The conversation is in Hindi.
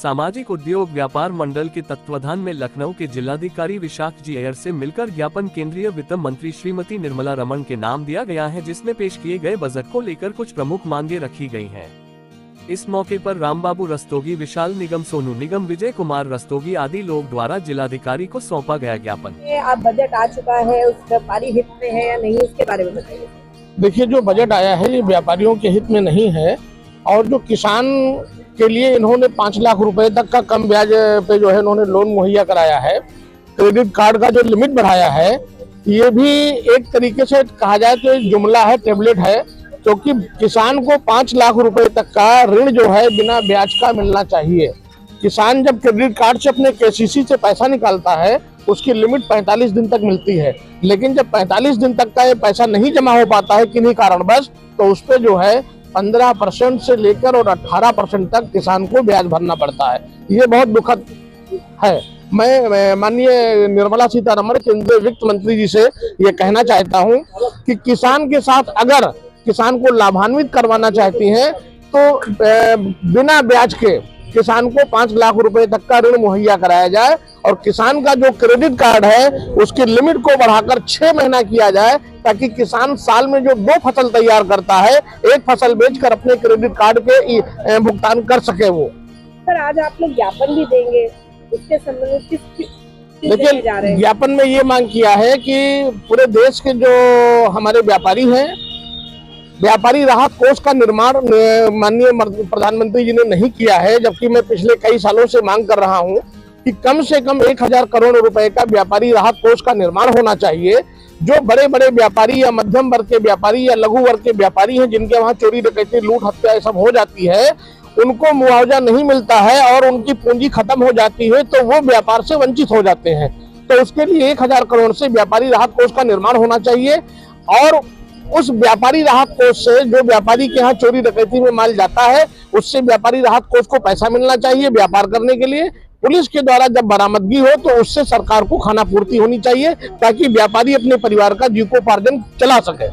सामाजिक उद्योग व्यापार मंडल के तत्वाधान में लखनऊ के जिलाधिकारी विशाख जी अय्यर से मिलकर ज्ञापन केंद्रीय वित्त मंत्री श्रीमती निर्मला रमण के नाम दिया गया है, जिसमें पेश किए गए बजट को लेकर कुछ प्रमुख मांगे रखी गई हैं। इस मौके पर रामबाबू रस्तोगी, विशाल निगम, सोनू निगम, विजय कुमार रस्तोगी आदि लोग द्वारा जिलाधिकारी को सौंपा गया ज्ञापन। अब बजट आ चुका है, उस व्यापारी हित में है या नहीं, उसके बारे में बताइए। देखिए, जो बजट आया है ये व्यापारियों के हित में नहीं है, और जो किसान के लिए इन्होंने 5 लाख रुपए तक का कम ब्याज पे जो है इन्होंने लोन मुहैया कराया है, क्रेडिट कार्ड का जो लिमिट बढ़ाया है, ये भी एक तरीके से कहा जाए तो एक जुमला है, टेबलेट है, क्योंकि किसान को 5 लाख रुपए तक का ऋण जो है बिना ब्याज का मिलना चाहिए। किसान जब क्रेडिट कार्ड से अपने केसीसी से पैसा निकालता है उसकी लिमिट 45 दिन तक मिलती है, लेकिन जब 45 दिन तक का ये पैसा नहीं जमा हो पाता है किन्हीं कारणवश, तो उस पर जो है 15% से लेकर और 18% तक किसान को ब्याज भरना पड़ता है। ये बहुत दुखद है। मैं माननीय निर्मला सीतारमण केंद्रीय वित्त मंत्री जी से ये कहना चाहता हूँ कि किसान के साथ अगर किसान को लाभान्वित करवाना चाहती हैं तो बिना ब्याज के किसान को 5 लाख रुपए तक का ऋण मुहैया कराया जाए, और किसान का जो क्रेडिट कार्ड है उसकी लिमिट को बढ़ाकर 6 महीना किया जाए, ताकि किसान साल में जो 2 फसल तैयार करता है, एक फसल बेचकर अपने क्रेडिट कार्ड के भुगतान कर सके वो। सर, आज आप लोग ज्ञापन भी देंगे, उसके संबंध में किस लेकिन ज्ञापन में ये मांग किया है कि पूरे देश के जो हमारे व्यापारी हैं, व्यापारी राहत कोष का निर्माण माननीय प्रधानमंत्री जी ने नहीं किया है, जबकि मैं पिछले कई सालों से मांग कर रहा हूं कि कम से कम 1000 करोड़ रुपए का व्यापारी राहत कोष का निर्माण होना चाहिए। जो बड़े बड़े व्यापारी या मध्यम वर्ग के व्यापारी या लघु वर्ग के व्यापारी हैं, जिनके वहां चोरी डकैती, लूट, हत्या सब हो जाती है, उनको मुआवजा नहीं मिलता है और उनकी पूंजी खत्म हो जाती है, तो वो व्यापार से वंचित हो जाते हैं। तो उसके लिए 1000 करोड़ से व्यापारी राहत कोष का निर्माण होना चाहिए, और उस व्यापारी राहत कोष से जो व्यापारी के यहाँ चोरी डकैती में माल जाता है उससे व्यापारी राहत कोष को पैसा मिलना चाहिए व्यापार करने के लिए। पुलिस के द्वारा जब बरामदगी हो तो उससे सरकार को खाना पूर्ति होनी चाहिए, ताकि व्यापारी अपने परिवार का जीविकोपार्जन चला सके।